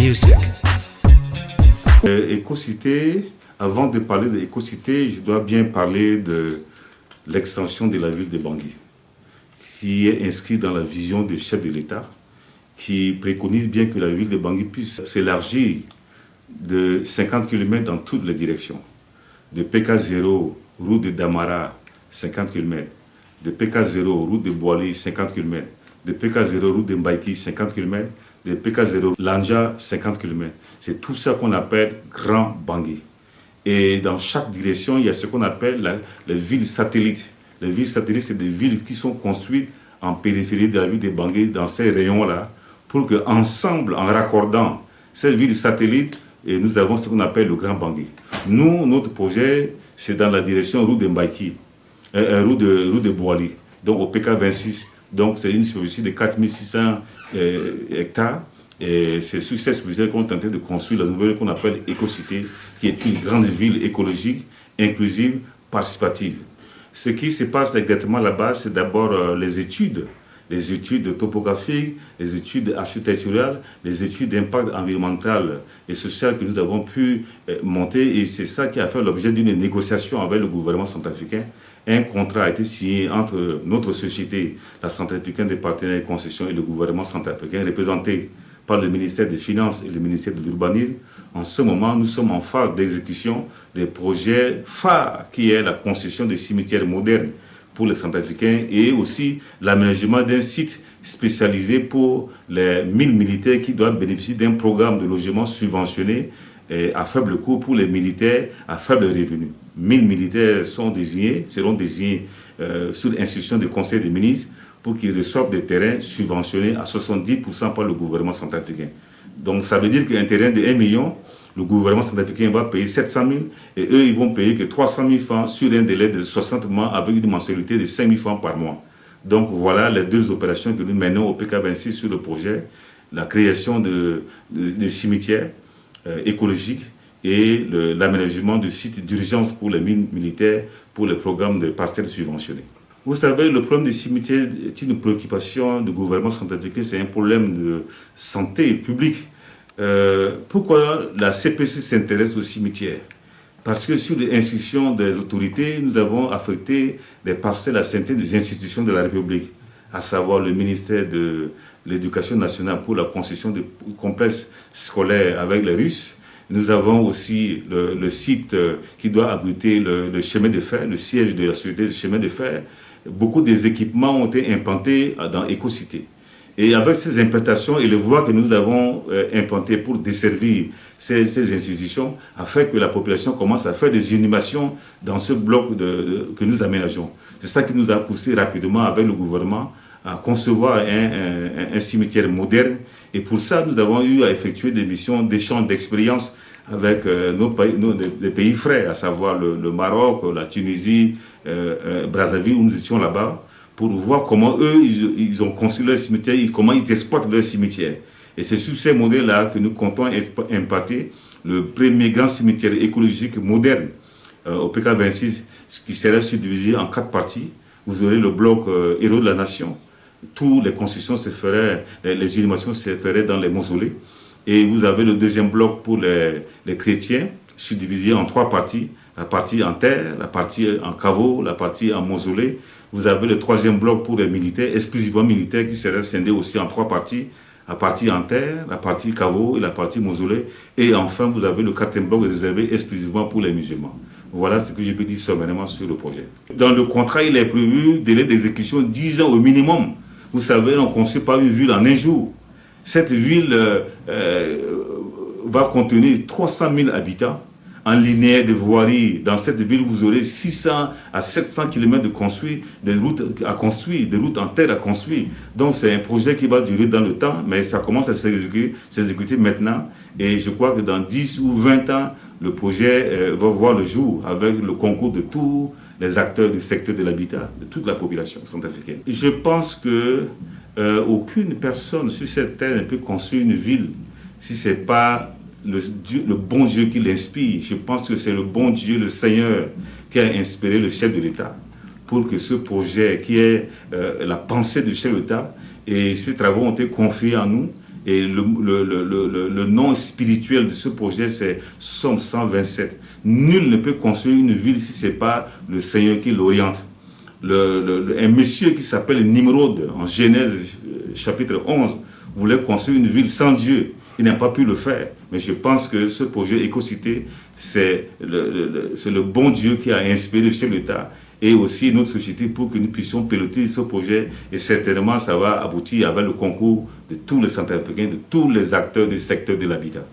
Music. Écocité, avant de parler d'écocité, je dois bien parler de l'extension de la ville de Bangui, qui est inscrite dans la vision du chef de l'État, qui préconise bien que la ville de Bangui puisse s'élargir de 50 km dans toutes les directions. De PK0, route de Damara, 50 km. De PK0, route de Boali, 50 km. De PK0, route de Mbaïki, 50 km. De PK0, Lanja, 50 km. C'est tout ça qu'on appelle Grand Bangui. Et dans chaque direction, il y a ce qu'on appelle les villes satellites. Les villes satellites, c'est des villes qui sont construites en périphérie de la ville de Bangui, dans ces rayons-là, pour qu'ensemble, en raccordant ces villes satellites, et nous avons ce qu'on appelle le Grand Bangui. Nous, notre projet, c'est dans la direction route de Mbaïki, route de Boali, donc au PK26. Donc c'est une superficie de 4600 hectares. Et c'est sur cette superficie qu'on est en train de construire la nouvelle qu'on appelle Écocité, qui est une grande ville écologique, inclusive, participative. Ce qui se passe exactement là-bas, c'est d'abord les études topographiques, les études architecturales, les études d'impact environnemental et social que nous avons pu monter. Et c'est ça qui a fait l'objet d'une négociation avec le gouvernement centrafricain. Un contrat a été signé entre notre société, la Centrafricaine des partenaires et concessions, et le gouvernement centrafricain, représenté par le ministère des Finances et le ministère de l'Urbanisme. En ce moment, nous sommes en phase d'exécution des projets phares, qui est la construction des cimetières modernes pour les Centrafricains et aussi l'aménagement d'un site spécialisé pour les 1000 militaires qui doivent bénéficier d'un programme de logement subventionné à faible coût pour les militaires à faible revenu. 1000 militaires seront désignés sous l'instruction du Conseil des ministres pour qu'ils reçoivent des terrains subventionnés à 70% par le gouvernement centrafricain. Donc ça veut dire qu'un terrain de 1 million, le gouvernement centrafricain va payer 700 000 et eux, ils vont payer que 300 000 francs sur un délai de 60 mois avec une mensualité de 5 000 francs par mois. Donc voilà les deux opérations que nous menons au PK26 sur le projet, la création de cimetières écologiques et l'aménagement de sites d'urgence pour les mines militaires pour les programmes de pastorales subventionnés. Vous savez, le problème des cimetières est une préoccupation du gouvernement centrafricain, c'est un problème de santé publique. Pourquoi la CPC s'intéresse aux cimetières? Parce que sur l'instruction des autorités, nous avons affecté des parcelles à certaines des institutions de la République, à savoir le ministère de l'Éducation nationale pour la construction de complexes scolaires avec les Russes. Nous avons aussi le site qui doit abriter le chemin de fer, le siège de la société du chemin de fer. Beaucoup des équipements ont été implantés dans Écocité. Et avec ces implantations et les voies que nous avons implantées pour desservir ces institutions, afin que la population commence à faire des inhumations dans ce bloc que nous aménageons. C'est ça qui nous a poussé rapidement avec le gouvernement à concevoir un cimetière moderne. Et pour ça, nous avons eu à effectuer des missions d'échange d'expériences avec des pays frères, à savoir le Maroc, la Tunisie, Brazzaville, où nous étions là-bas, pour voir comment eux, ils ont construit leur cimetière, comment ils exploitent leur cimetière. Et c'est sur ces modèles-là que nous comptons impacter le premier grand cimetière écologique moderne au PK26, qui sera subdivisé en 4 parties. Vous aurez le bloc Héros de la Nation. Toutes les constructions se feraient, les inhumations se feraient dans les mausolées. Et vous avez le deuxième bloc pour les chrétiens, subdivisé en 3 parties. La partie en terre, la partie en caveau, la partie en mausolée. Vous avez le troisième bloc pour les militaires, exclusivement militaires, qui serait scindé aussi en 3 parties. La partie en terre, la partie caveau et la partie mausolée. Et enfin, vous avez le 4e bloc réservé exclusivement pour les musulmans. Voilà ce que je peux dire sommairement sur le projet. Dans le contrat, il est prévu délai d'exécution 10 ans au minimum. Vous savez, on ne construit pas une ville en un jour. Cette ville va contenir 300 000 habitants. En linéaire de voirie, dans cette ville, vous aurez 600 à 700 km de construire, des routes à construire, des routes en terre à construire. Donc c'est un projet qui va durer dans le temps, mais ça commence à s'exécuter maintenant. Et je crois que dans 10 ou 20 ans, le projet va voir le jour avec le concours de tous les acteurs du secteur de l'habitat, de toute la population centrafricaine. Je pense que aucune personne sur cette terre ne peut construire une ville si ce n'est pas le bon Dieu qui l'inspire. Je pense que c'est le bon Dieu, le Seigneur, qui a inspiré le chef de l'État pour que ce projet, qui est la pensée du chef de l'État, et ces travaux ont été confiés à nous, Et le nom spirituel de ce projet, c'est Somme 127. Nul ne peut construire une ville si ce n'est pas le Seigneur qui l'oriente. Un monsieur qui s'appelle Nimrod, en Genèse chapitre 11, voulait construire une ville sans Dieu. Il n'a pas pu le faire. Mais je pense que ce projet Écocité, c'est le bon Dieu qui a inspiré le chef d'État et aussi notre société pour que nous puissions piloter ce projet. Et certainement, ça va aboutir avec le concours de tous les Centrafricains, de tous les acteurs du secteur de l'habitat.